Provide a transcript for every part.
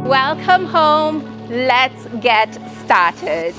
Welcome home. Let's get started.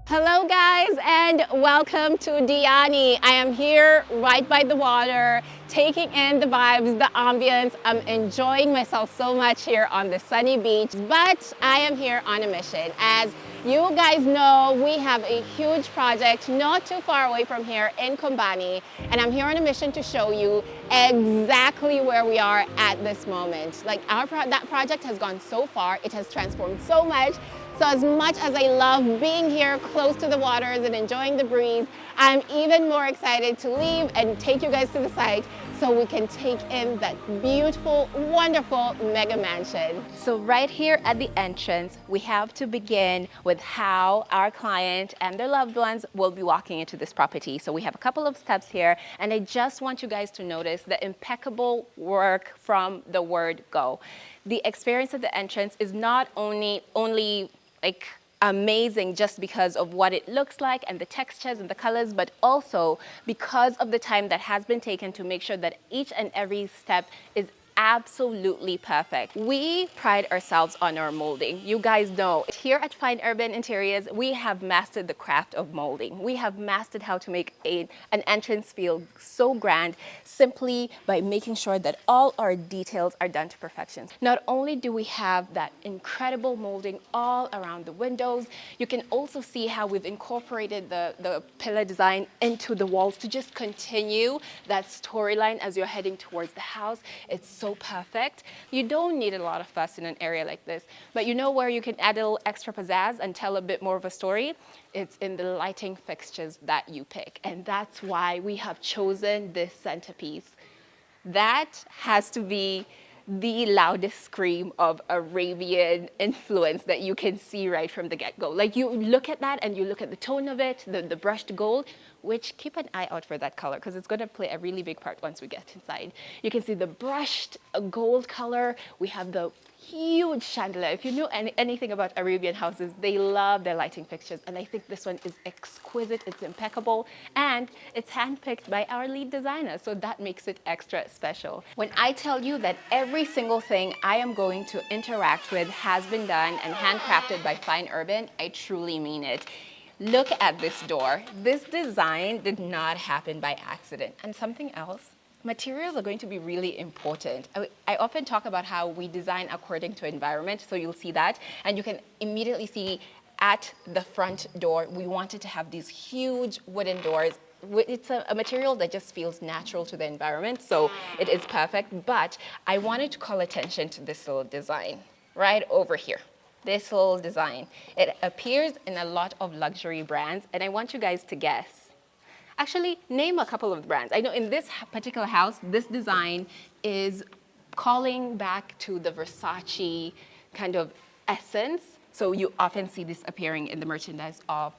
Hello guys, and welcome to Diani. I am here right by the water, taking in the vibes, the ambience. I'm enjoying myself so much here on the sunny beach, but I am here on a mission. As you guys know, we have a huge project not too far away from here in Kombani, and I'm here on a mission to show you exactly where we are at this moment. Like that project has gone so far, it has transformed so much. So as much as I love being here close to the waters and enjoying the breeze, I'm even more excited to leave and take you guys to the site so we can take in that beautiful, wonderful mega mansion. So right here at the entrance, we have to begin with how our client and their loved ones will be walking into this property. So we have a couple of steps here, and I just want you guys to notice the impeccable work from the word go. The experience at the entrance is not only like amazing just because of what it looks like and the textures and the colors, but also because of the time that has been taken to make sure that each and every step is absolutely perfect. We pride ourselves on our molding. You guys know, here at Fine Urban Interiors, we have mastered the craft of molding. We have mastered how to make an entrance feel so grand simply by making sure that all our details are done to perfection. Not only do we have that incredible molding all around the windows, you can also see how we've incorporated the pillar design into the walls to just continue that storyline as you're heading towards the house. It's so perfect. You don't need a lot of fuss in an area like this, but you know where you can add a little extra pizzazz and tell a bit more of a story? It's in the lighting fixtures that you pick, and that's why we have chosen this centerpiece. That has to be the loudest scream of Arabian influence that you can see right from the get-go. Like, you look at that and you look at the tone of it, the brushed gold, which keep an eye out for that color because it's going to play a really big part once we get inside. You can see the brushed gold color. We have the huge chandelier. If you know anything about Arabian houses, they love their lighting fixtures, and I think this one is exquisite. It's impeccable, and it's handpicked by our lead designer, so that makes it extra special. When I tell you that every single thing I am going to interact with has been done and handcrafted by Fine Urban, I truly mean it. Look at this door. This design did not happen by accident. And something else, materials are going to be really important. I often talk about how we design according to environment, so you'll see that. And you can immediately see at the front door, we wanted to have these huge wooden doors. It's a material that just feels natural to the environment, so it is perfect. But I wanted to call attention to this little design right over here. This little design. It appears in a lot of luxury brands, and I want you guys to guess. Actually, name a couple of brands. I know in this particular house, this design is calling back to the Versace kind of essence. So you often see this appearing in the merchandise of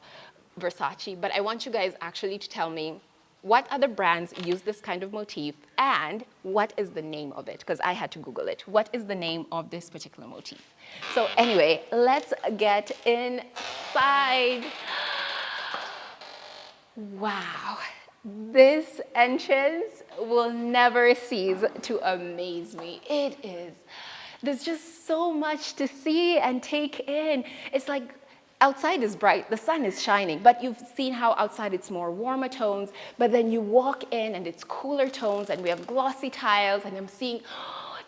Versace, but I want you guys actually to tell me what other brands use this kind of motif and what is the name of it, because I had to Google it. What is the name of this particular motif? So anyway, let's get inside. Wow. This entrance will never cease to amaze me. There's just so much to see and take in. It's like outside is bright, the sun is shining, but you've seen how outside it's more warmer tones, but then you walk in and it's cooler tones and we have glossy tiles and I'm seeing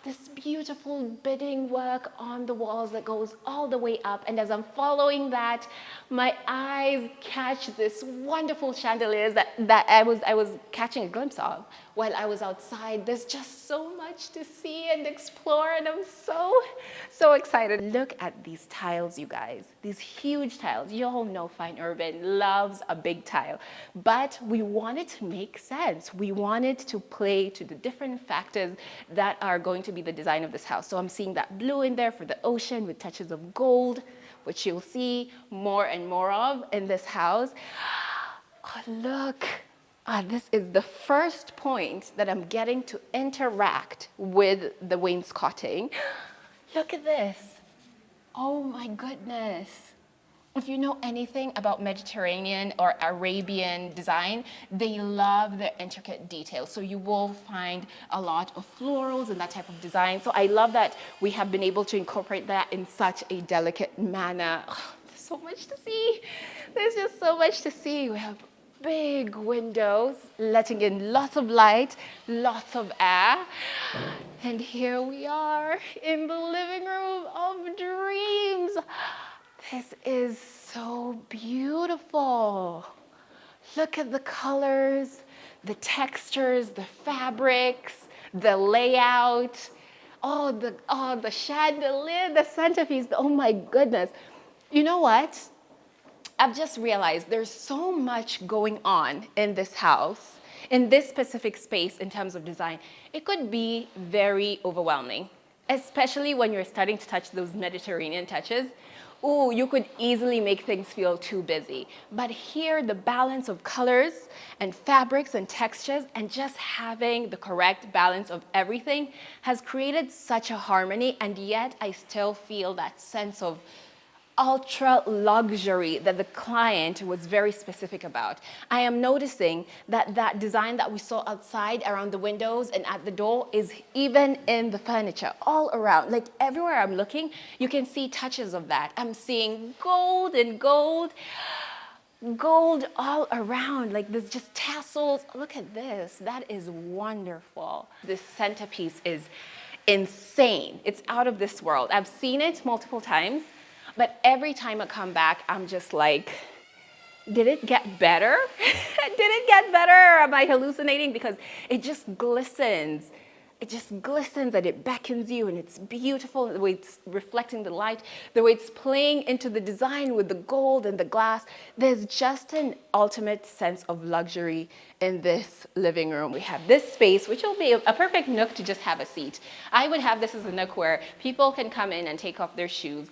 this beautiful beading work on the walls that goes all the way up. And as I'm following that, my eyes catch this wonderful chandeliers that I was catching a glimpse of while I was outside. There's just so much to see and explore, and I'm so excited. Look at these tiles, you guys. These huge tiles. You all know Fine Urban loves a big tile, but we wanted to make sense. We wanted to play to the different factors that are going to be the design of this house. So I'm seeing that blue in there for the ocean with touches of gold, which you'll see more and more of in this house. Oh, look. This is the first point that I'm getting to interact with the wainscoting. Look at this. Oh my goodness. If you know anything about Mediterranean or Arabian design, they love the intricate details. So you will find a lot of florals and that type of design. So I love that we have been able to incorporate that in such a delicate manner. Oh, there's so much to see. There's just so much to see. We have big windows, letting in lots of light, lots of air. And here we are in the living room of dreams. This is so beautiful. Look at the colors, the textures, the fabrics, the layout. Oh, the chandelier, the centerpiece. Oh my goodness. You know what? I've just realized there's so much going on in this house, in this specific space in terms of design. It could be very overwhelming, especially when you're starting to touch those Mediterranean touches. Ooh, you could easily make things feel too busy. But here, the balance of colors and fabrics and textures and just having the correct balance of everything has created such a harmony, and yet I still feel that sense of ultra luxury that the client was very specific about. I am noticing that design that we saw outside around the windows and at the door is even in the furniture all around. Like everywhere I'm looking, you can see touches of that. I'm seeing gold and gold all around. Like there's just tassels. Look at this. That is wonderful. This centerpiece is insane. It's out of this world. I've seen it multiple times. But every time I come back, I'm just like, did it get better? Did it get better? Or am I hallucinating? Because it just glistens. It just glistens and it beckons you, and it's beautiful the way it's reflecting the light, the way it's playing into the design with the gold and the glass. There's just an ultimate sense of luxury in this living room. We have this space, which will be a perfect nook to just have a seat. I would have this as a nook where people can come in and take off their shoes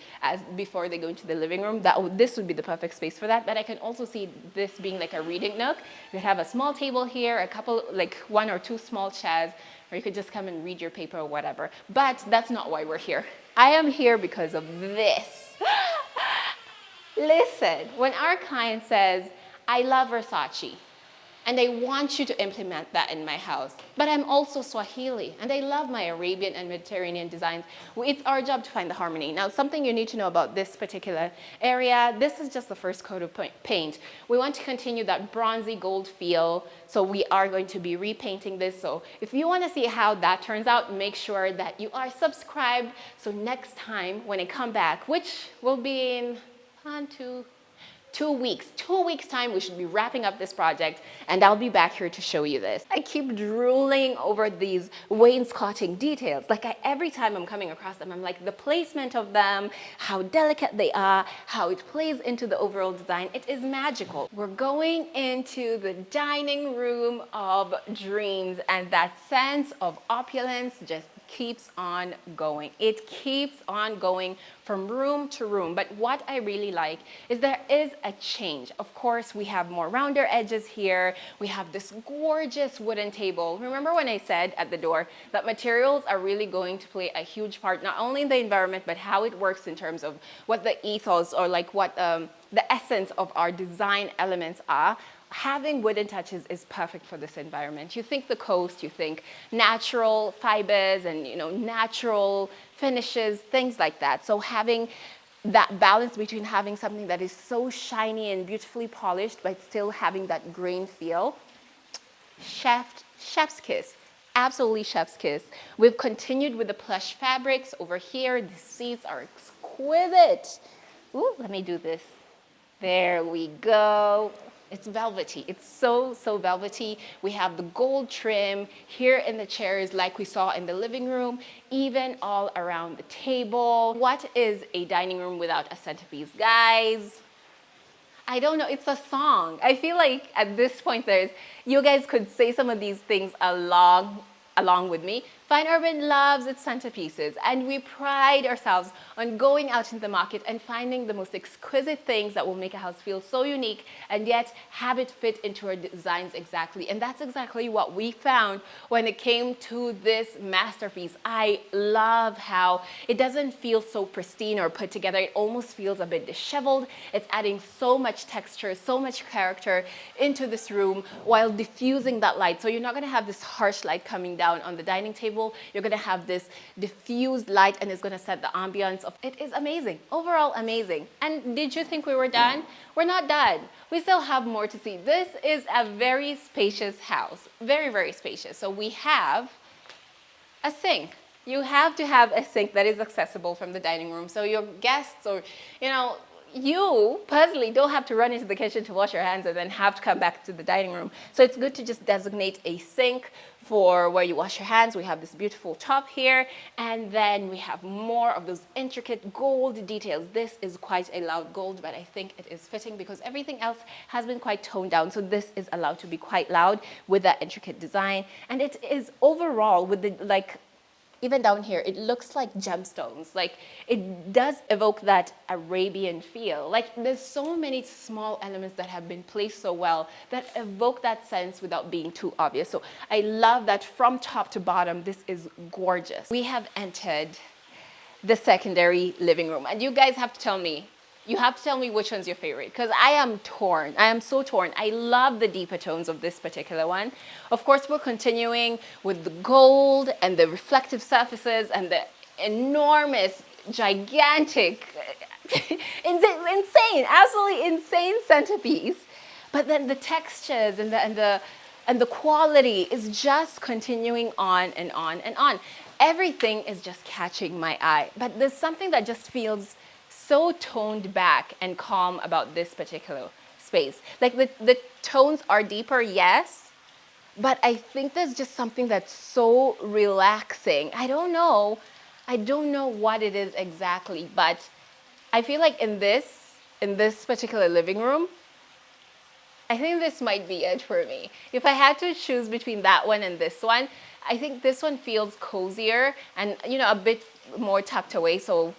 before they go into the living room. This would be the perfect space for that. But I can also see this being like a reading nook. You have a small table here, a couple, like one or two small chairs, or you could just come and read your paper or whatever. But that's not why we're here. I am here because of this. Listen, when our client says, I love Versace, and I want you to implement that in my house, but I'm also Swahili, and I love my Arabian and Mediterranean designs, it's our job to find the harmony. Now, something you need to know about this particular area, this is just the first coat of paint. We want to continue that bronzy gold feel, so we are going to be repainting this. So if you want to see how that turns out, make sure that you are subscribed, so next time when I come back, which will be in 2 weeks time, we should be wrapping up this project, and I'll be back here to show you this. I keep drooling over these wainscoting details. Like every time I'm coming across them, I'm like, the placement of them, how delicate they are, how it plays into the overall design. It is magical. We're going into the dining room of dreams, and that sense of opulence just keeps on going. It keeps on going from room to room. But what I really like is there is a change. Of course, we have more rounder edges here. We have this gorgeous wooden table. Remember when I said at the door that materials are really going to play a huge part, not only in the environment, but how it works in terms of what the ethos or like what the essence of our design elements are. having wooden touches is perfect for this environment. You think the coast, you think natural fibers and natural finishes, things like that. So having that balance between having something that is so shiny and beautifully polished but still having that grain feel, chef's kiss. Absolutely chef's kiss. We've continued with the plush fabrics over here. The seats are exquisite. Ooh, let me do this. There we go. It's velvety. It's so velvety. We have the gold trim here in the chairs like we saw in the living room, even all around the table. What is a dining room without a centerpiece, guys? I don't know. It's a song. I feel like at this point you guys could say some of these things along with me. Fine Urban loves its centerpieces, and we pride ourselves on going out into the market and finding the most exquisite things that will make a house feel so unique and yet have it fit into our designs exactly. And that's exactly what we found when it came to this masterpiece. I love how it doesn't feel so pristine or put together. It almost feels a bit disheveled. It's adding so much texture, so much character into this room while diffusing that light. So you're not going to have this harsh light coming down on the dining table. You're going to have this diffused light and it's going to set the ambiance of it. Is amazing. Overall amazing. And did you think we were done? We're not done. We still have more to see. This is a very spacious house. very spacious. So we have a sink. You have to have a sink that is accessible from the dining room. So your guests or, you personally don't have to run into the kitchen to wash your hands and then have to come back to the dining room. So it's good to just designate a sink for where you wash your hands. We have this beautiful top here, and then we have more of those intricate gold details. This is quite a loud gold, but I think it is fitting because everything else has been quite toned down. So this is allowed to be quite loud with that intricate design. And it is overall with the, even down here, it looks like gemstones. Like, it does evoke that Arabian feel. Like, there's so many small elements that have been placed so well that evoke that sense without being too obvious. So I love that from top to bottom, this is gorgeous. We have entered the secondary living room. And you guys have to tell me, which one's your favorite, because I am torn. I am so torn. I love the deeper tones of this particular one. Of course, we're continuing with the gold and the reflective surfaces and the enormous, gigantic, insane, absolutely insane centerpiece. But then the textures and the quality is just continuing on and on and on. Everything is just catching my eye. But there's something that just feels so toned back and calm about this particular space. Like the tones are deeper, yes, but I think there's just something that's so relaxing. I don't know what it is exactly, but I feel like in this particular living room, I think this might be it for me. If I had to choose between that one and this one, I think this one feels cozier and a bit more tucked away. So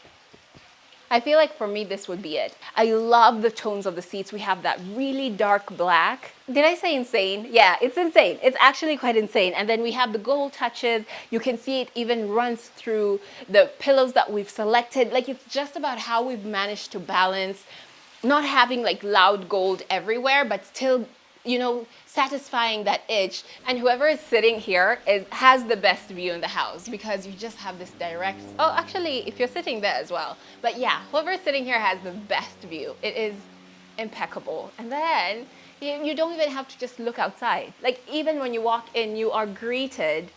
I feel like for me, this would be it. I love the tones of the seats. We have that really dark black. Did I say insane? Yeah, it's insane. It's actually quite insane. And then we have the gold touches. You can see it even runs through the pillows that we've selected. Like, it's just about how we've managed to balance not having like loud gold everywhere, but still, satisfying that itch. And whoever is sitting here has the best view in the house because you just have this direct, oh, actually, if you're sitting there as well. But yeah, whoever is sitting here has the best view. It is impeccable. And then you don't even have to just look outside. Like, even when you walk in, you are greeted.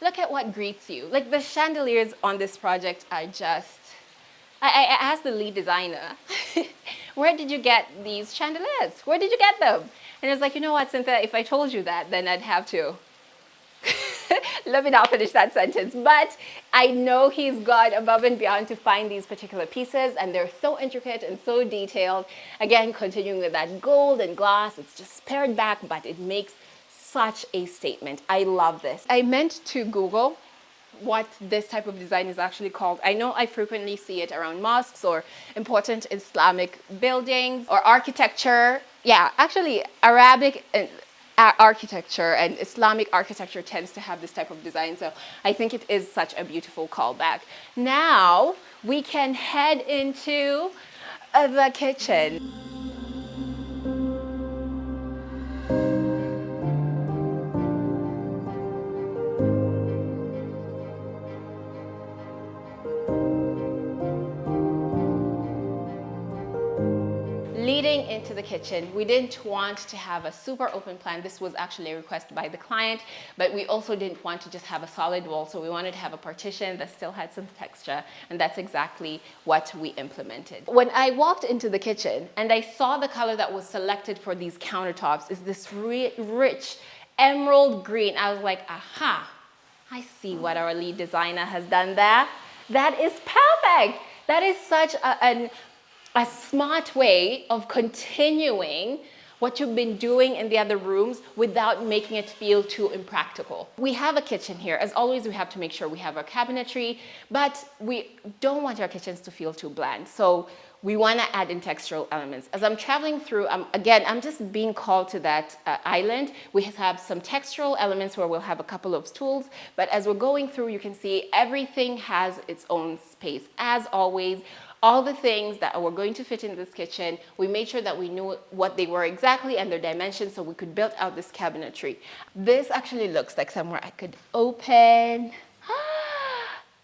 Look at what greets you. Like, the chandeliers on this project are just, I asked the lead designer, where did you get these chandeliers? Where did you get them? And I was like, you know what, Cynthia, if I told you that, then I'd have to. Let me not finish that sentence. But I know he's gone above and beyond to find these particular pieces, and they're so intricate and so detailed. Again, continuing with that gold and glass, it's just pared back, but it makes such a statement. I love this. I meant to Google what this type of design is actually called. I know I frequently see it around mosques or important Islamic buildings or architecture. Yeah, actually Arabic architecture and Islamic architecture tends to have this type of design. So I think it is such a beautiful callback. Now we can head into the kitchen. into the kitchen, we didn't want to have a super open plan. This was actually a request by the client, but we also didn't want to just have a solid wall. So we wanted to have a partition that still had some texture, and that's exactly what we implemented. When I walked into the kitchen and I saw the color that was selected for these countertops is this rich emerald green, I was like, aha, I see what our lead designer has done there. That is perfect. That is such a smart way of continuing what you've been doing in the other rooms without making it feel too impractical. We have a kitchen here. As always, we have to make sure we have our cabinetry, but we don't want our kitchens to feel too bland. So we want to add in textural elements. As I'm traveling through, again, I'm just being called to that island. We have some textural elements where we'll have a couple of stools, but as we're going through, you can see everything has its own space. As always, all the things that were going to fit in this kitchen, we made sure that we knew what they were exactly and their dimensions so we could build out this cabinetry. This actually looks like somewhere I could open.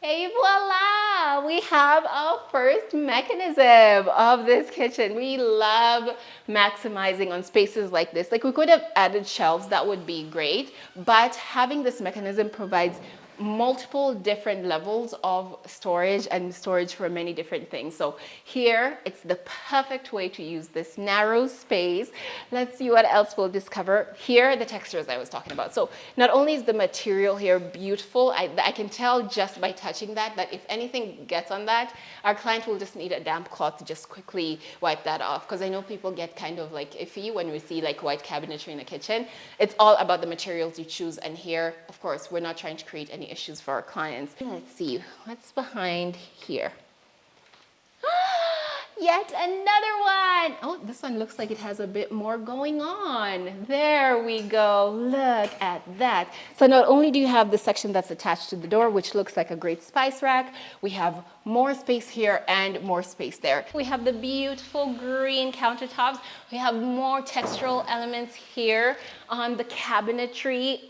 Hey, voila! We have our first mechanism of this kitchen. We love maximizing on spaces like this. Like, we could have added shelves, that would be great, but having this mechanism provides multiple different levels of storage and storage for many different things. So here, it's the perfect way to use this narrow space. Let's see what else we'll discover. Here, the textures I was talking about. So not only is the material here beautiful, I can tell just by touching that if anything gets on that, our client will just need a damp cloth to just quickly wipe that off. Because I know people get kind of like iffy when we see like white cabinetry in the kitchen. It's all about the materials you choose. And here, of course, we're not trying to create any issues for our clients. Let's see what's behind here. Yet another one. Oh, this one looks like it has a bit more going on. There we go. Look at that. So not only do you have the section that's attached to the door, which looks like a great spice rack, we have more space here and more space there. We have the beautiful green countertops. We have more textural elements here on the cabinetry.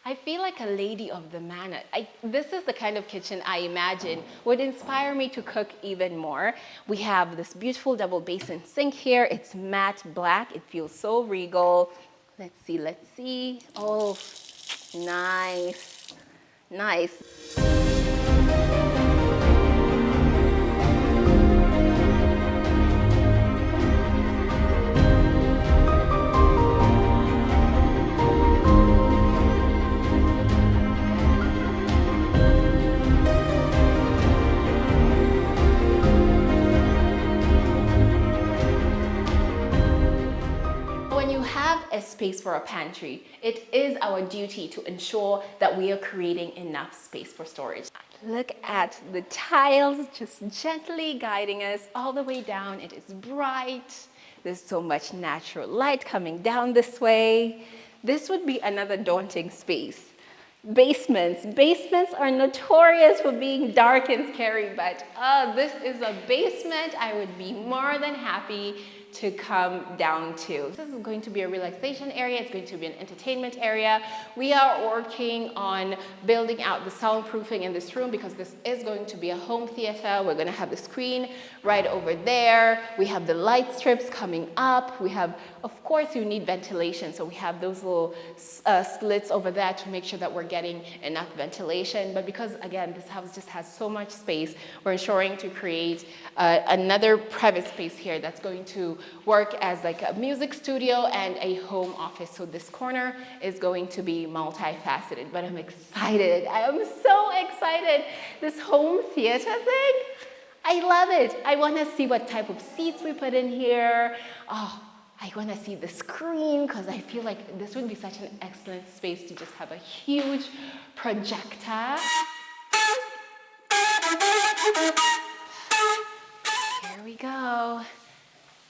I feel like a lady of the manor. This is the kind of kitchen I imagine would inspire me to cook even more. We have this beautiful double basin sink here. It's matte black. It feels so regal. Let's see. Oh, nice. A space for a pantry, it is our duty to ensure that we are creating enough space for storage. Look at the tiles just gently guiding us all the way down. It is bright. There's so much natural light coming down this way. This would be another daunting space. Basements are notorious for being dark and scary, but this is a basement I would be more than happy to come down to. This is going to be a relaxation area. It's going to be an entertainment area. We are working on building out the soundproofing in this room because this is going to be a home theater. We're going to have the screen right over there. We have the light strips coming up. We have, of course, you need ventilation. So we have those little slits over there to make sure that we're getting enough ventilation. But because, again, this house just has so much space, we're ensuring to create another private space here that's going to work as like a music studio and a home office. So this corner is going to be multifaceted, but I'm excited. I am so excited. This home theater thing, I love it. I want to see what type of seats we put in here. Oh, I want to see the screen because I feel like this would be such an excellent space to just have a huge projector. Here we go.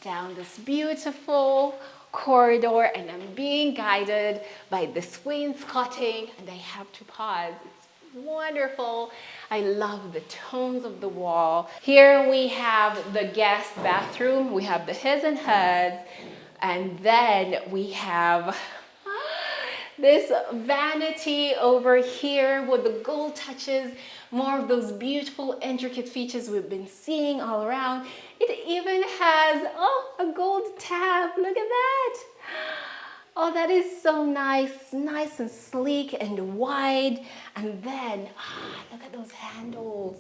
Down this beautiful corridor, and I'm being guided by this wainscoting, and I have to pause. It's wonderful. I love the tones of the wall. Here we have the guest bathroom. We have the his and hers, and then we have This vanity over here with the gold touches, more of those beautiful intricate features we've been seeing all around. It even has, oh, a gold tab. Look at that. Oh, that is so nice, nice and sleek and wide. And then, look at those handles.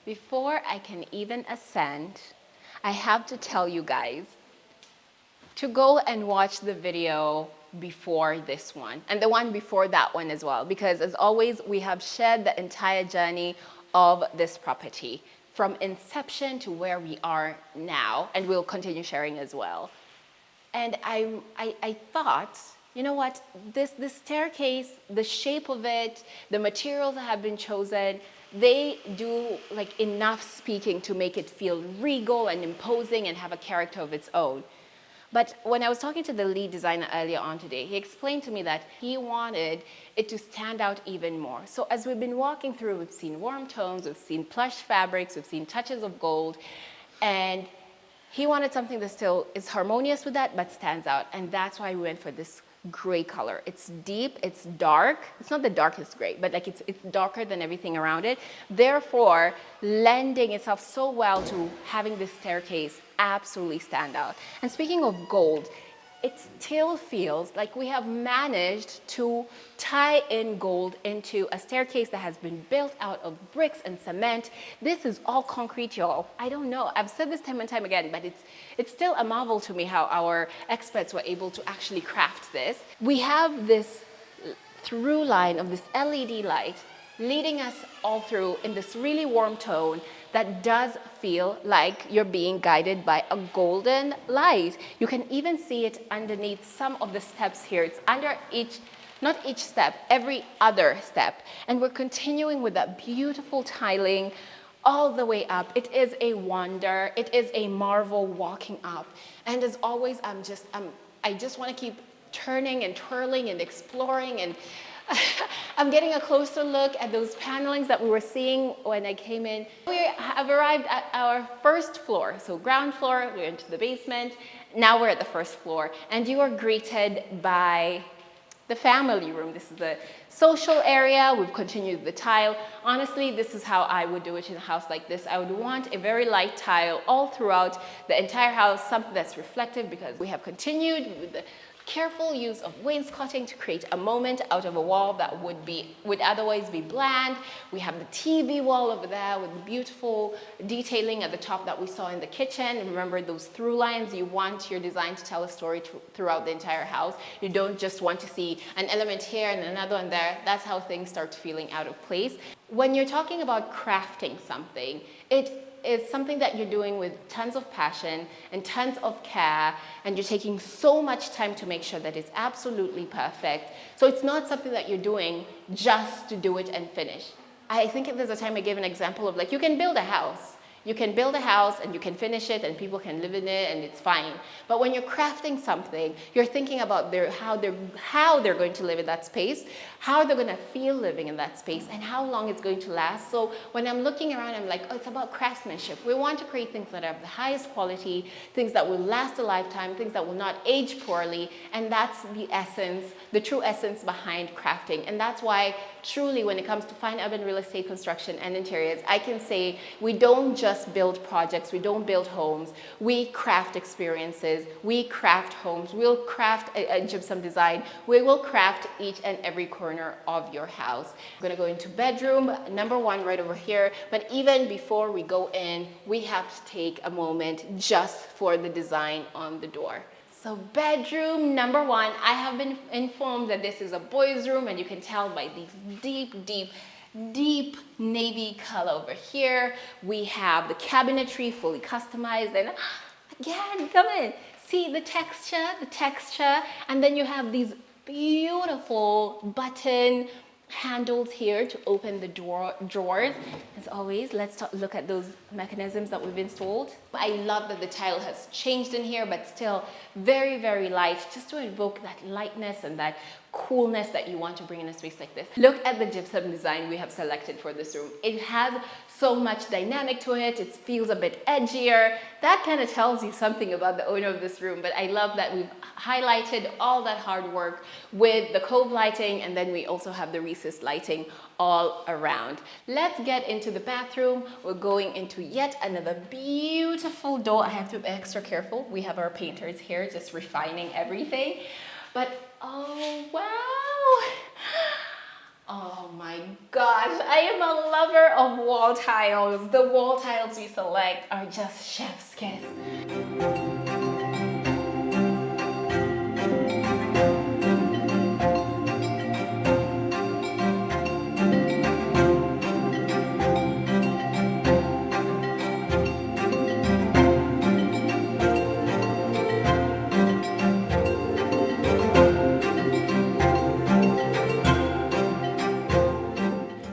Before I can even ascend, I have to tell you guys to go and watch the video before this one and the one before that one as well, because as always, we have shared the entire journey of this property from inception to where we are now, and we'll continue sharing as well. And I thought, you know what, this staircase, the shape of it, the materials that have been chosen, they do like enough speaking to make it feel regal and imposing and have a character of its own. But when I was talking to the lead designer earlier on today, he explained to me that he wanted it to stand out even more. So as we've been walking through, we've seen warm tones, we've seen plush fabrics, we've seen touches of gold, and he wanted something that still is harmonious with that, but stands out. And that's why we went for this gray color. It's deep, it's dark. It's not the darkest gray, but like it's darker than everything around it. Therefore, lending itself so well to having this staircase absolutely stand out. And speaking of gold, it still feels like we have managed to tie in gold into a staircase that has been built out of bricks and cement. This is all concrete, y'all. I don't know. I've said this time and time again, but it's still a marvel to me how our experts were able to actually craft this. We have this through line of this LED light leading us all through in this really warm tone that does feel like you're being guided by a golden light. You can even see it underneath some of the steps here. It's under each, not each step, every other step. And we're continuing with that beautiful tiling all the way up. It is a wonder. It is a marvel walking up. And as always, I just want to keep turning and twirling and exploring, and I'm getting a closer look at those panelings that we were seeing when I came in. We have arrived at our first floor. So ground floor, we're into the basement. Now we're at the first floor, and you are greeted by the family room. This is the social area. We've continued the tile. Honestly, this is how I would do it in a house like this. I would want a very light tile all throughout the entire house, something that's reflective, because we have continued with the careful use of wainscoting to create a moment out of a wall that would otherwise be bland. We have the TV wall over there with the beautiful detailing at the top that we saw in the kitchen. And remember those through lines, you want your design to tell a story throughout the entire house. You don't just want to see an element here and another one there. That's how things start feeling out of place. When you're talking about crafting something, it is something that you're doing with tons of passion and tons of care, and you're taking so much time to make sure that it's absolutely perfect. So it's not something that you're doing just to do it and finish. I think there's a time I gave an example of, like, you can build a house. You can build a house and you can finish it and people can live in it and it's fine. But when you're crafting something, you're thinking about how they're going to live in that space, how they're going to feel living in that space, and how long it's going to last. So when I'm looking around, I'm like, oh, it's about craftsmanship. We want to create things that are of the highest quality, things that will last a lifetime, things that will not age poorly. And that's the essence, the true essence behind crafting. And that's why truly when it comes to fine urban real estate construction and interiors, I can say we don't just build projects, we don't build homes, we craft experiences, we craft homes, we'll craft a gypsum design, we will craft each and every corner of your house. I'm gonna go into bedroom number one right over here, but even before we go in, we have to take a moment just for the design on the door. So bedroom number one, I have been informed that this is a boys' room, and you can tell by these deep navy color over here. We have the cabinetry fully customized, and again, come in, see the texture, and then you have these beautiful button handles here to open the drawers. As always, let's look at those mechanisms that we've installed. I love that the tile has changed in here, but still very light, just to evoke that lightness and that coolness that you want to bring in a space like this. Look at the gypsum design we have selected for this room. It has so much dynamic to it. It feels a bit edgier. That kind of tells you something about the owner of this room, but I love that we've highlighted all that hard work with the cove lighting, and then we also have the recessed lighting all around. Let's get into the bathroom. We're going into yet another beautiful door. I have to be extra careful. We have our painters here just refining everything. But oh wow, oh my gosh, I am a lover of wall tiles. The wall tiles we select are just chef's kiss.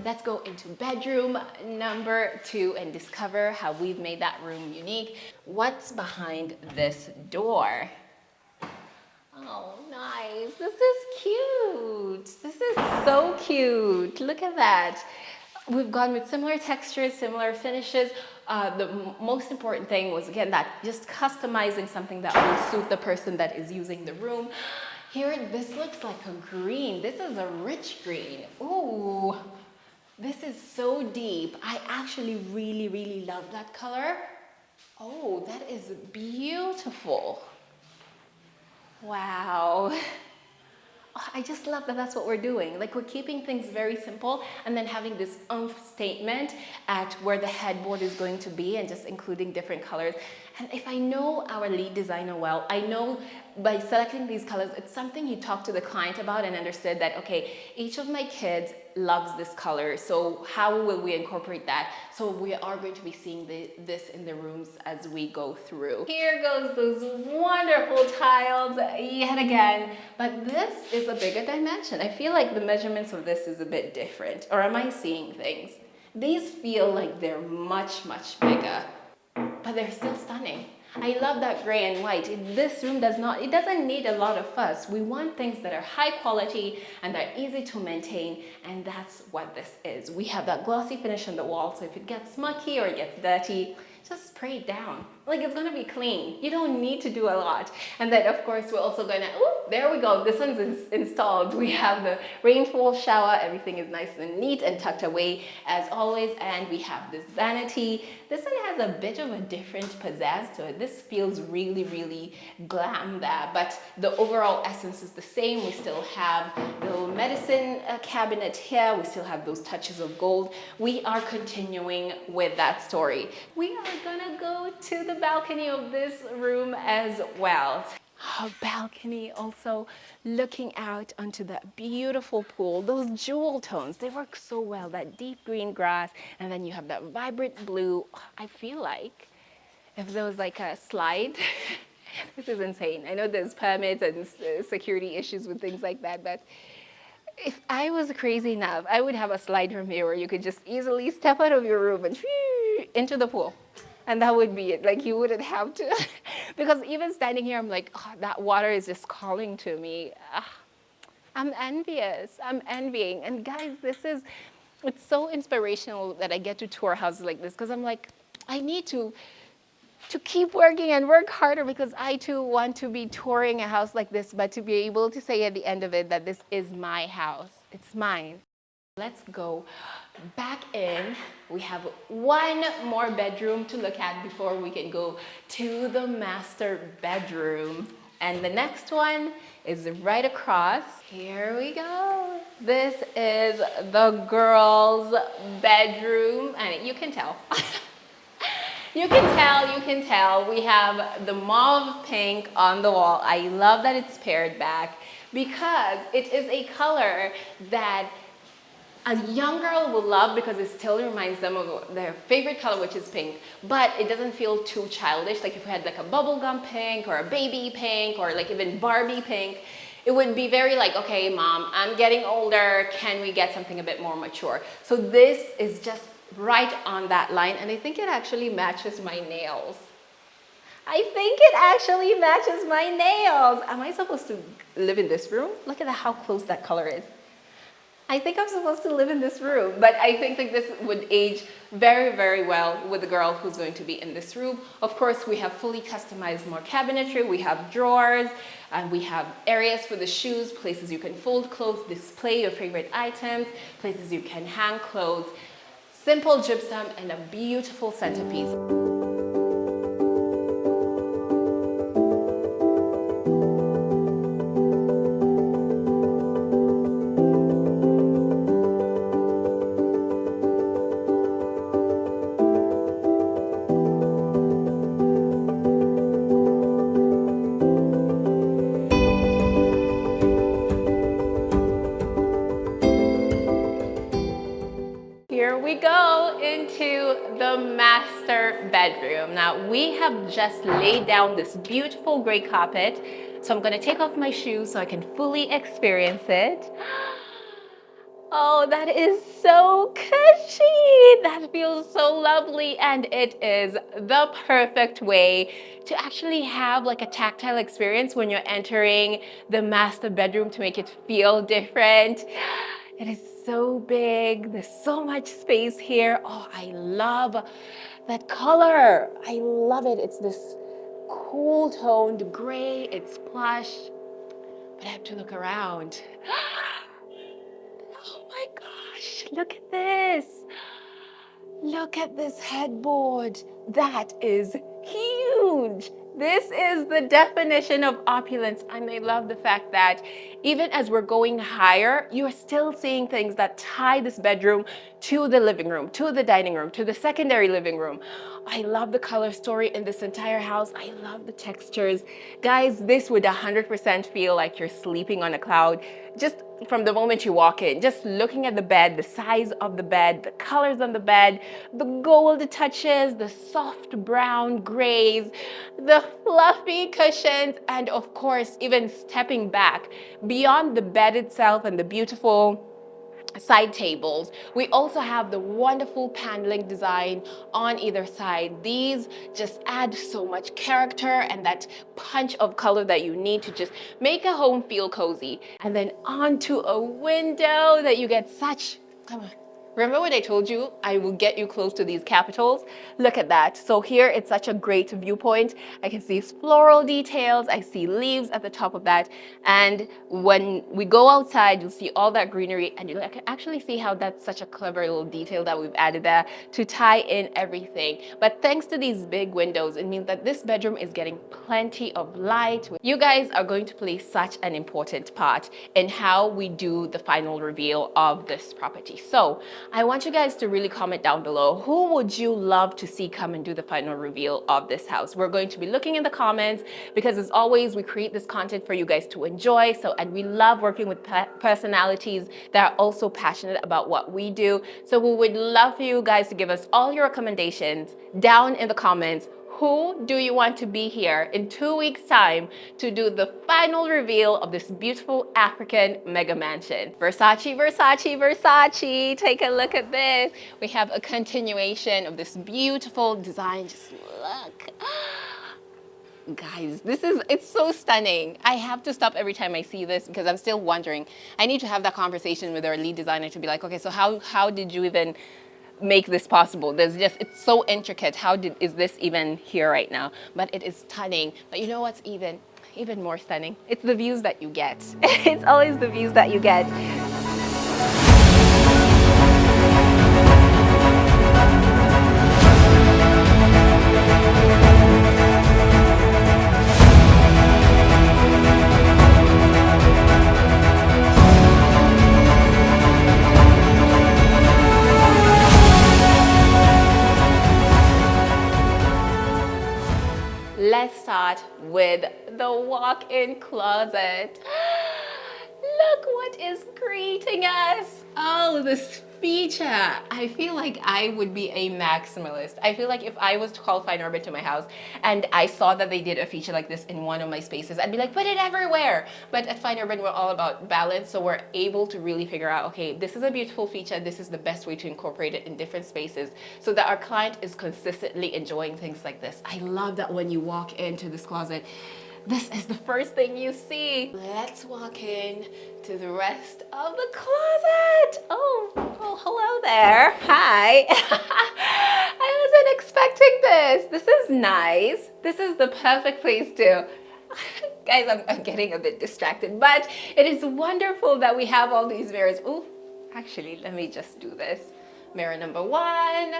Let's go into bedroom number 2 and discover how we've made that room unique. What's behind this door? Oh, nice. This is cute. This is so cute. Look at that. We've gone with similar textures, similar finishes. The most important thing was, again, that just customizing something that will suit the person that is using the room. Here, this looks like a green. This is a rich green. Ooh. This is so deep. I actually really, really love that color. Oh, that is beautiful. Wow. Oh, I just love that that's what we're doing. Like, we're keeping things very simple and then having this oomph statement at where the headboard is going to be and just including different colors. And if I know our lead designer well, I know by selecting these colors, it's something he talked to the client about and understood that, okay, each of my kids loves this color, so how will we incorporate that? So we are going to be seeing this in the rooms as we go through. Here goes those wonderful tiles yet again, but this is a bigger dimension. I feel like the measurements of this is a bit different, or am I seeing things? These feel like they're much, much bigger, but they're still stunning. I love that gray and white. This room doesn't need a lot of fuss. We want things that are high quality and that are easy to maintain, and that's what this is. We have that glossy finish on the wall, so if it gets mucky or it gets dirty, just spray it down. Like, it's gonna be clean. You don't need to do a lot. And then of course we're also gonna, oh, there we go. This one's installed. We have the rainfall shower. Everything is nice and neat and tucked away as always. And we have this vanity. This one has a bit of a different pizzazz to it. This feels really, really glam there, but the overall essence is the same. We still have the little medicine cabinet here. We still have those touches of gold. We are continuing with that story. We are gonna go to the balcony of this room as well. Our balcony also looking out onto that beautiful pool. Those jewel tones, they work so well. That deep green grass, and then you have that vibrant blue. I feel like if there was like a slide, this is insane. I know there's permits and security issues with things like that, but if I was crazy enough, I would have a slide from here where you could just easily step out of your room and into the pool. And that would be it. Like, you wouldn't have to, because even standing here, I'm like, oh, that water is just calling to me. I'm envious. I'm envying. And guys, it's so inspirational that I get to tour houses like this, because I'm like, I need to keep working and work harder, because I too want to be touring a house like this, but to be able to say at the end of it that this is my house. It's mine. Let's go back in. We have one more bedroom to look at before we can go to the master bedroom. And the next one is right across. Here we go. This is the girls' bedroom, and you can tell. You can tell. We have the mauve pink on the wall. I love that it's paired back, because it is a color that a young girl will love, because it still reminds them of their favorite color, which is pink, but it doesn't feel too childish. Like if we had like a bubblegum pink or a baby pink or like even Barbie pink, it would be very like, okay, mom, I'm getting older. Can we get something a bit more mature? So this is just right on that line, and I think it actually matches my nails. I think it actually matches my nails. Am I supposed to live in this room? Look at how close that color is. I think I'm supposed to live in this room, but I think that this would age very, very well with the girl who's going to be in this room. Of course, we have fully customized more cabinetry, we have drawers, and we have areas for the shoes, places you can fold clothes, display your favorite items, places you can hang clothes, simple gypsum, and a beautiful centerpiece. Here we go into the master bedroom. Now we have just laid down this beautiful gray carpet. So I'm going to take off my shoes so I can fully experience it. Oh, that is so cushy. That feels so lovely. And it is the perfect way to actually have like a tactile experience when you're entering the master bedroom to make it feel different. It is so big. There's so much space here. Oh, I love that color. I love it. It's this cool toned gray. It's plush. But I have to look around. Oh my gosh, look at this. Look at this headboard. That is huge. This is the definition of opulence. And I love the fact that even as we're going higher, you're still seeing things that tie this bedroom to the living room, to the dining room, to the secondary living room. I love the color story in this entire house. I love the textures. Guys, this would 100% feel like you're sleeping on a cloud. Just from the moment you walk in, just looking at the bed, the size of the bed, the colors on the bed, the gold touches, the soft brown grays, the fluffy cushions, and of course, even stepping back beyond the bed itself and the beautiful side tables, we also have the wonderful paneling design on either side. These just add so much character and that punch of color that you need to just make a home feel cozy. And then onto a window that you get such, come on. Remember what I told you? I will get you close to these capitals. Look at that. So here it's such a great viewpoint. I can see floral details. I see leaves at the top of that. And when we go outside, you'll see all that greenery and you can actually see how that's such a clever little detail that we've added there to tie in everything. But thanks to these big windows, it means that this bedroom is getting plenty of light. You guys are going to play such an important part in how we do the final reveal of this property. So I want you guys to really comment down below, who would you love to see come and do the final reveal of this house? We're going to be looking in the comments because as always, we create this content for you guys to enjoy. And we love working with personalities that are also passionate about what we do. So we would love for you guys to give us all your recommendations down in the comments. Who do you want to be here in 2 weeks' time to do the final reveal of this beautiful African mega mansion? Versace, Versace, Versace. Take a look at this. We have a continuation of this beautiful design. Just look. Guys, it's so stunning. I have to stop every time I see this because I'm still wondering. I need to have that conversation with our lead designer to be like, okay, so how did you even make this possible? It's so intricate. Is this even here right now? But it is stunning. But you know what's even more stunning? It's the views that you get. It's always the views that you get. Let's start with the walk-in closet. Look what is greeting us. Oh, this feature. I feel like I would be a maximalist. I feel like if I was to call Fine Urban to my house and I saw that they did a feature like this in one of my spaces, I'd be like, put it everywhere. But at Fine Urban, we're all about balance, so we're able to really figure out, okay, this is a beautiful feature, this is the best way to incorporate it in different spaces so that our client is consistently enjoying things like this. I love that when you walk into this closet, this is the first thing you see. Let's walk in to the rest of the closet. Oh, hello there. Hi. I wasn't expecting this. This is nice. This is the perfect place to... Guys, I'm getting a bit distracted, but it is wonderful that we have all these mirrors. Oh, actually, let me just do this. Mirror number 1,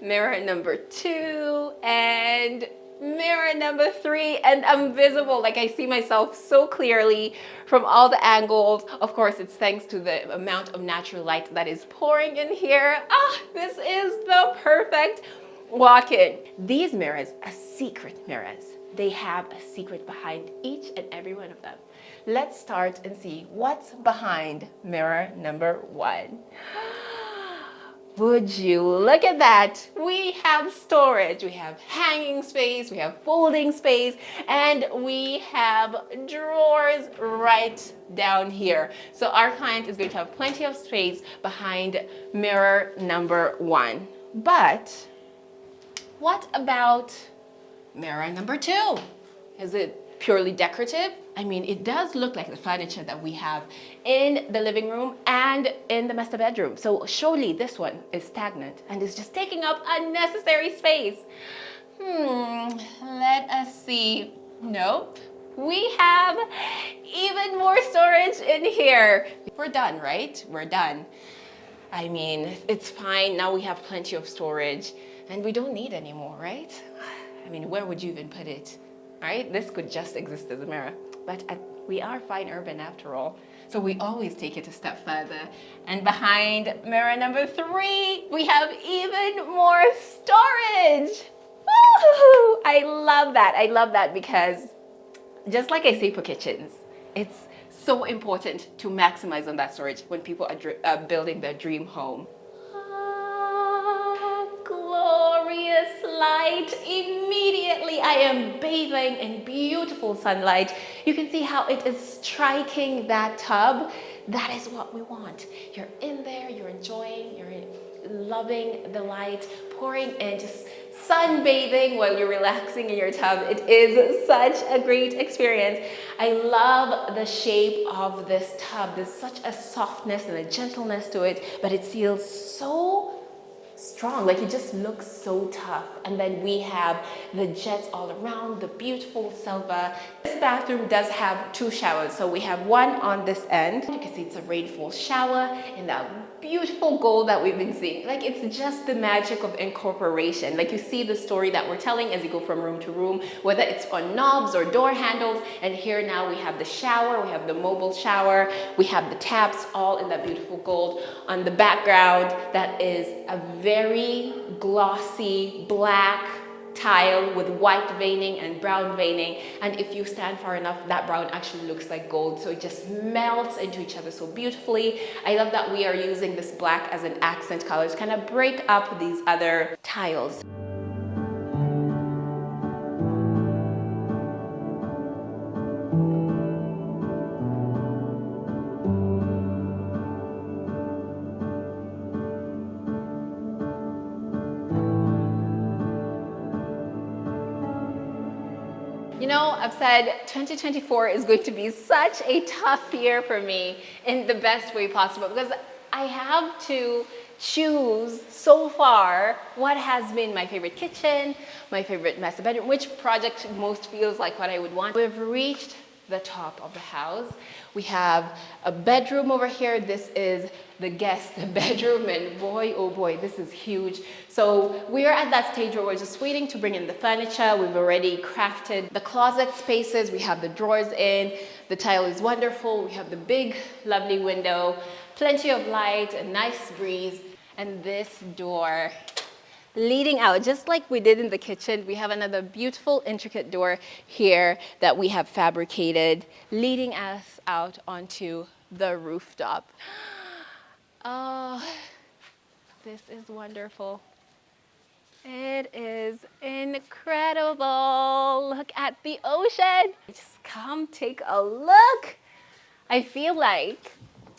mirror number 2, and mirror number 3, and I'm visible. Like I see myself so clearly from all the angles. Of course, it's thanks to the amount of natural light that is pouring in here. This is the perfect walk-in. These mirrors are secret mirrors. They have a secret behind each and every one of them. Let's start and see what's behind mirror number 1. Would you look at that? We have storage, we have hanging space, we have folding space, and we have drawers right down here. So our client is going to have plenty of space behind mirror number 1. But what about mirror number 2? Is it purely decorative? I mean, it does look like the furniture that we have in the living room and in the master bedroom. So surely this one is stagnant and is just taking up unnecessary space. Let us see. Nope. We have even more storage in here. We're done, right? We're done. I mean, it's fine. Now we have plenty of storage and we don't need any more, right? I mean, where would you even put it, right? This could just exist as a mirror. But we are Fine Urban after all, so we always take it a step further. And behind mirror number 3, we have even more storage. Woo! I love that. I love that because just like I say for kitchens, it's so important to maximize on that storage when people are building their dream home. Glorious light. Immediately I am bathing in beautiful sunlight. You can see how it is striking that tub. That is what we want. You're in there, you're enjoying, you're loving the light pouring in, just sunbathing while you're relaxing in your tub. It is such a great experience. I love the shape of this tub. There's such a softness and a gentleness to it, but it feels so strong, like it just looks so tough. And then we have the jets all around, the beautiful silver. This bathroom does have 2 showers, so we have one on this end. You can see it's a rainfall shower in that beautiful gold that we've been seeing. Like, it's just the magic of incorporation. Like, you see the story that we're telling as you go from room to room, whether it's on knobs or door handles. And here now we have the shower, we have the mobile shower, we have the taps, all in that beautiful gold. On the background, that is a very glossy black tile with white veining and brown veining, and if you stand far enough, that brown actually looks like gold, so it just melts into each other so beautifully. I love that we are using this black as an accent color to kind of break up these other tiles. You know, I've said 2024 is going to be such a tough year for me in the best way possible, because I have to choose so far what has been my favorite kitchen, my favorite master bedroom, which project most feels like what I would want. We've reached the top of the house. We have a bedroom over here. This is the guest bedroom, and boy, oh boy, this is huge. So we are at that stage where we're just waiting to bring in the furniture. We've already crafted the closet spaces. We have the drawers in. The tile is wonderful. We have the big, lovely window, plenty of light, a nice breeze, and this door leading out, just like we did in the kitchen. We have another beautiful, intricate door here that we have fabricated, leading us out onto the rooftop. Oh, this is wonderful. It is incredible. Look at the ocean. Just come take a look. I feel like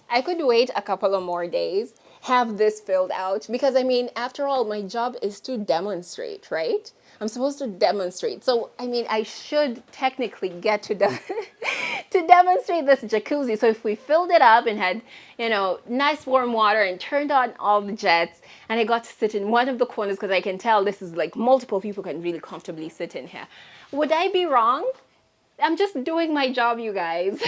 I could wait a couple of more days, have this filled out, because I mean, after all, my job is to demonstrate, right? I'm supposed to demonstrate. So, I mean, I should technically get to to demonstrate this jacuzzi. So if we filled it up and had, you know, nice warm water and turned on all the jets, and I got to sit in one of the corners because I can tell this is like multiple people can really comfortably sit in here. Would I be wrong? I'm just doing my job, you guys.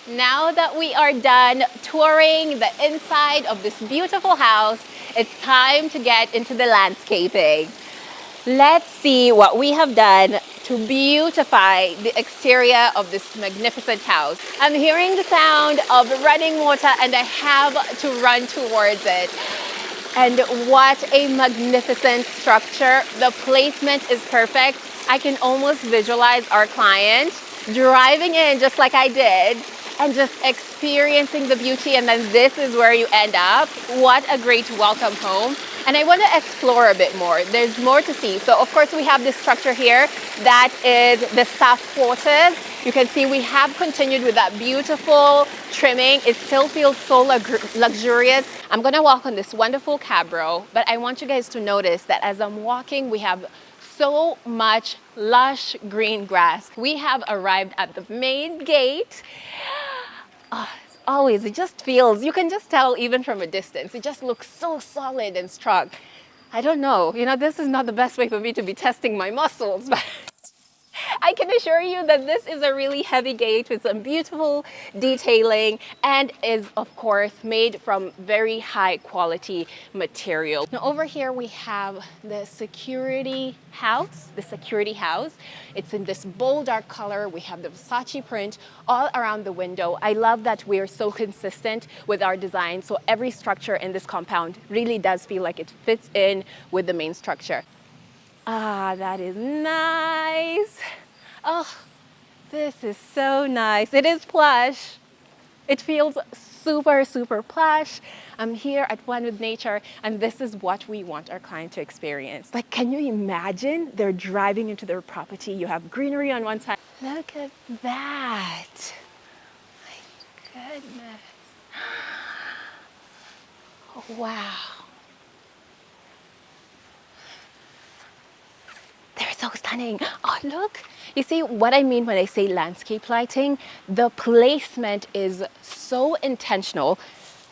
Now that we are done touring the inside of this beautiful house, it's time to get into the landscaping. Let's see what we have done to beautify the exterior of this magnificent house. I'm hearing the sound of running water and I have to run towards it. And what a magnificent structure. The placement is perfect. I can almost visualize our client driving in just like I did and just experiencing the beauty, and then this is where you end up. What a great welcome home. And I want to explore a bit more. There's more to see. So of course we have this structure here that is the staff quarters. You can see we have continued with that beautiful trimming. It still feels so luxurious. I'm going to walk on this wonderful cabro, but I want you guys to notice that as I'm walking, we have so much lush green grass. We have arrived at the main gate. Oh, always, it just feels, you can just tell even from a distance, it just looks so solid and strong. I don't know, you know, this is not the best way for me to be testing my muscles, but I can assure you that this is a really heavy gate with some beautiful detailing and is of course made from very high quality material. Now over here we have the security house. It's in this bold dark color. We have the Versace print all around the window. I love that we're so consistent with our design. So every structure in this compound really does feel like it fits in with the main structure. Ah, that is nice. Oh, this is so nice. It is plush. It feels super, super plush. I'm here at one with nature, and this is what we want our client to experience. Like, can you imagine? They're driving into their property. You have greenery on one side. Look at that. My goodness. Oh, wow. They're so stunning. Oh, look. You see what I mean when I say landscape lighting? The placement is so intentional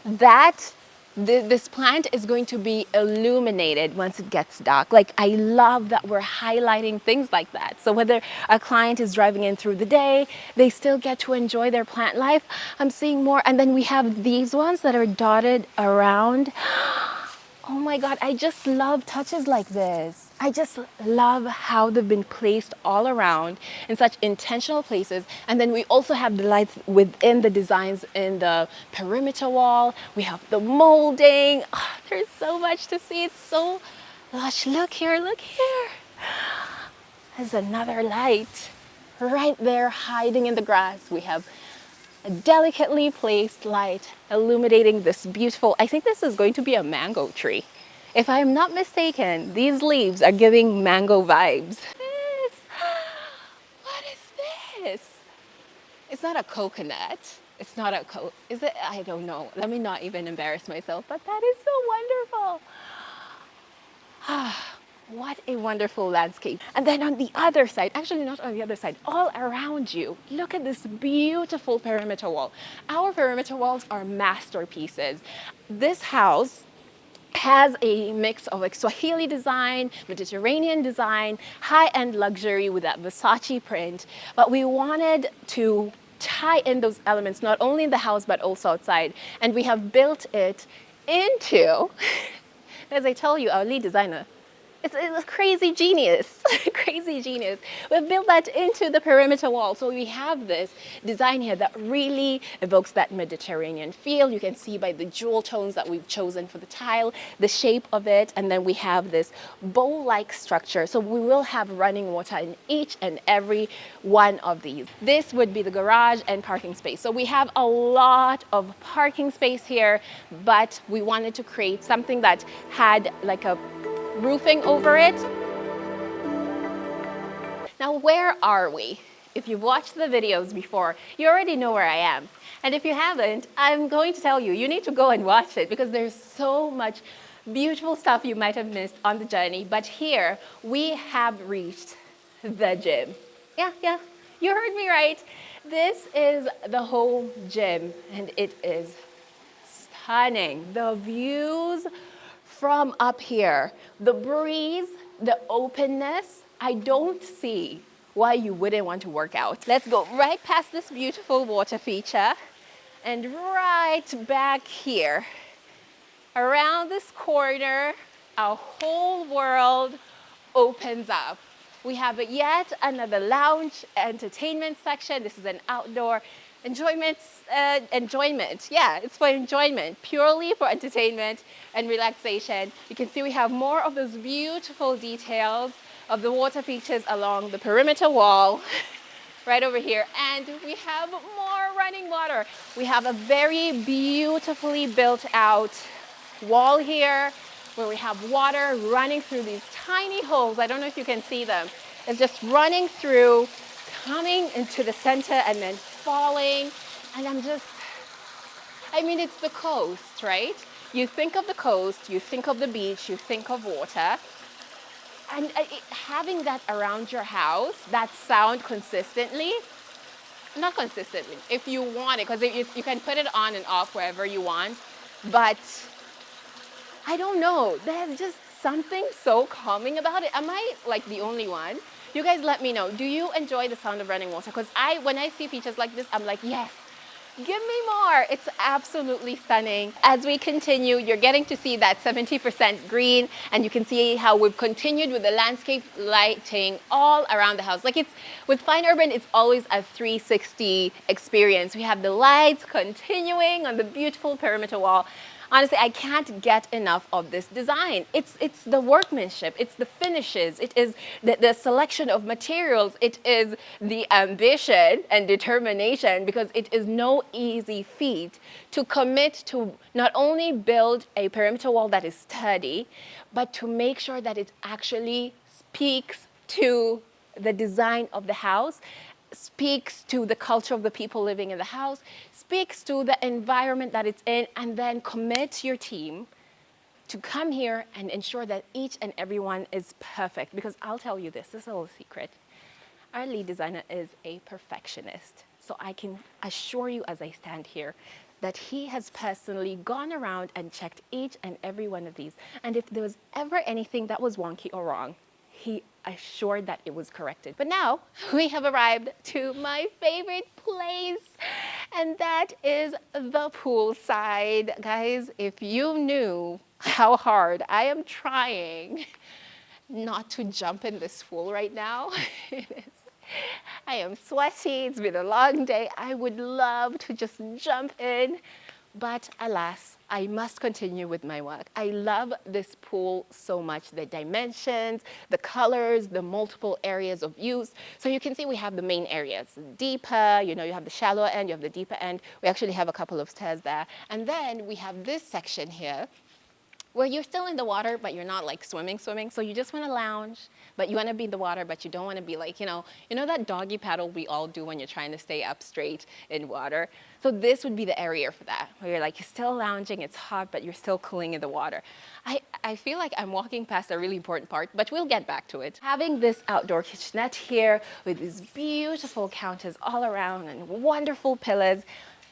that this plant is going to be illuminated once it gets dark. Like, I love that we're highlighting things like that. So whether a client is driving in through the day, they still get to enjoy their plant life. I'm seeing more. And then we have these ones that are dotted around. Oh my God, I just love touches like this. I just love how they've been placed all around in such intentional places. And then we also have the lights within the designs in the perimeter wall. We have the molding. Oh, there's so much to see. It's so lush. Look here, look here. There's another light right there hiding in the grass. We have a delicately placed light illuminating this beautiful, I think this is going to be a mango tree. If I'm not mistaken, these leaves are giving mango vibes. What is this? It's not a coconut. It's not a is it? I don't know. Let me not even embarrass myself, but that is so wonderful. What a wonderful landscape. And then on the other side, actually not on the other side, all around you, look at this beautiful perimeter wall. Our perimeter walls are masterpieces. This house has a mix of like Swahili design, Mediterranean design, high-end luxury with that Versace print. But we wanted to tie in those elements, not only in the house, but also outside. And we have built it into, as I tell you, our lead designer It's a crazy genius, crazy genius. We've built that into the perimeter wall. So we have this design here that really evokes that Mediterranean feel. You can see by the jewel tones that we've chosen for the tile, the shape of it, and then we have this bowl-like structure. So we will have running water in each and every one of these. This would be the garage and parking space. So we have a lot of parking space here, but we wanted to create something that had like a roofing over it. Now, where are we? If you've watched the videos before, you already know where I am. And if you haven't, I'm going to tell you, you need to go and watch it because there's so much beautiful stuff you might have missed on the journey. But here, we have reached the gym. Yeah, you heard me right. This is the whole gym, and it is stunning. The views from up here, the breeze, the openness, I don't see why you wouldn't want to work out. Let's go right past this beautiful water feature and right back here. Around this corner, our whole world opens up. We have yet another lounge entertainment section. This is an outdoor enjoyment. Yeah, it's for enjoyment, purely for entertainment and relaxation. You can see we have more of those beautiful details of the water features along the perimeter wall right over here. And we have more running water. We have a very beautifully built out wall here where we have water running through these tiny holes. I don't know if you can see them. It's just running through, coming into the center and then falling. And I mean, it's the coast, right? You think of the coast, you think of the beach, you think of water. And having that around your house, that sound consistently, not consistently, if you want it, because you can put it on and off wherever you want. But I don't know, there's just something so calming about it. Am I like the only one? You guys let me know. Do you enjoy the sound of running water? Because when I see features like this, I'm like, yes, give me more. It's absolutely stunning. As we continue, you're getting to see that 70% green, and you can see how we've continued with the landscape lighting all around the house. Like with Fine Urban, it's always a 360 experience. We have the lights continuing on the beautiful perimeter wall. Honestly, I can't get enough of this design. It's the workmanship, it's the finishes, it is the selection of materials, it is the ambition and determination, because it is no easy feat to commit to not only build a perimeter wall that is sturdy, but to make sure that it actually speaks to the design of the house, speaks to the culture of the people living in the house, speaks to the environment that it's in, and then commit your team to come here and ensure that each and every one is perfect. Because I'll tell you this is a little secret. Our lead designer is a perfectionist. So I can assure you as I stand here that he has personally gone around and checked each and every one of these. And if there was ever anything that was wonky or wrong, he assured that it was corrected. But now we have arrived to my favorite place, and that is the poolside. Guys, if you knew how hard I am trying not to jump in this pool right now, I am sweaty, it's been a long day. I would love to just jump in, but alas, I must continue with my work. I love this pool so much, the dimensions, the colors, the multiple areas of use. So you can see we have the main areas, deeper, you have the shallower end, you have the deeper end. We actually have a couple of stairs there. And then we have this section here where you're still in the water, but you're not like swimming. So you just want to lounge, but you want to be in the water, but you don't want to be like, you know that doggy paddle we all do when you're trying to stay up straight in water. So this would be the area for that, where you're like, you're still lounging, it's hot, but you're still cooling in the water. I feel like I'm walking past a really important part, but we'll get back to it. Having this outdoor kitchenette here with these beautiful counters all around and wonderful pillars,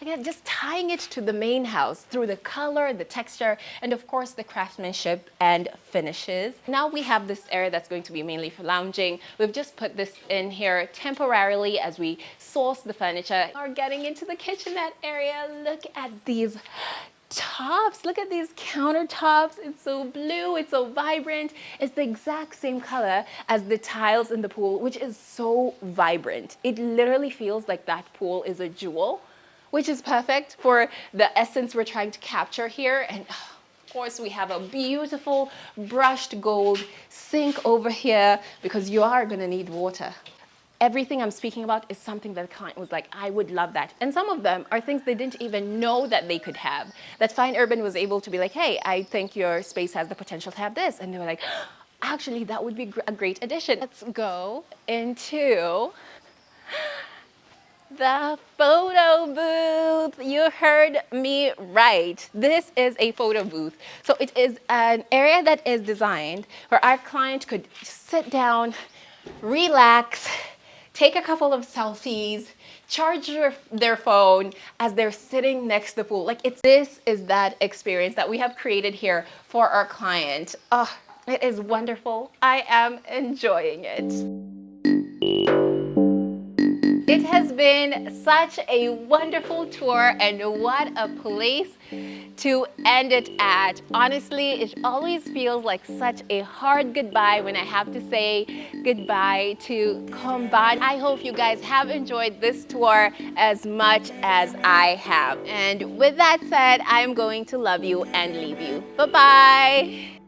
again, just tying it to the main house through the color, the texture, and of course the craftsmanship and finishes. Now we have this area that's going to be mainly for lounging. We've just put this in here temporarily as we source the furniture. We're getting into the kitchenette area. Look at these tops. Look at these countertops. It's so blue, it's so vibrant. It's the exact same color as the tiles in the pool, which is so vibrant. It literally feels like that pool is a jewel, which is perfect for the essence we're trying to capture here. And of course, we have a beautiful brushed gold sink over here because you are gonna need water. Everything I'm speaking about is something that the client was like, I would love that. And some of them are things they didn't even know that they could have. That Fine Urban was able to be like, hey, I think your space has the potential to have this. And they were like, actually, that would be a great addition. Let's go into the photo booth. You heard me right. This is a photo booth. So it is an area that is designed where our client could sit down, relax, take a couple of selfies, charge their phone as they're sitting next to the pool. This is that experience that we have created here for our client. Oh, it is wonderful. I am enjoying it. It has been such a wonderful tour, and what a place to end it at. Honestly, it always feels like such a hard goodbye when I have to say goodbye to Kombani. I hope you guys have enjoyed this tour as much as I have. And with that said, I'm going to love you and leave you. Bye-bye.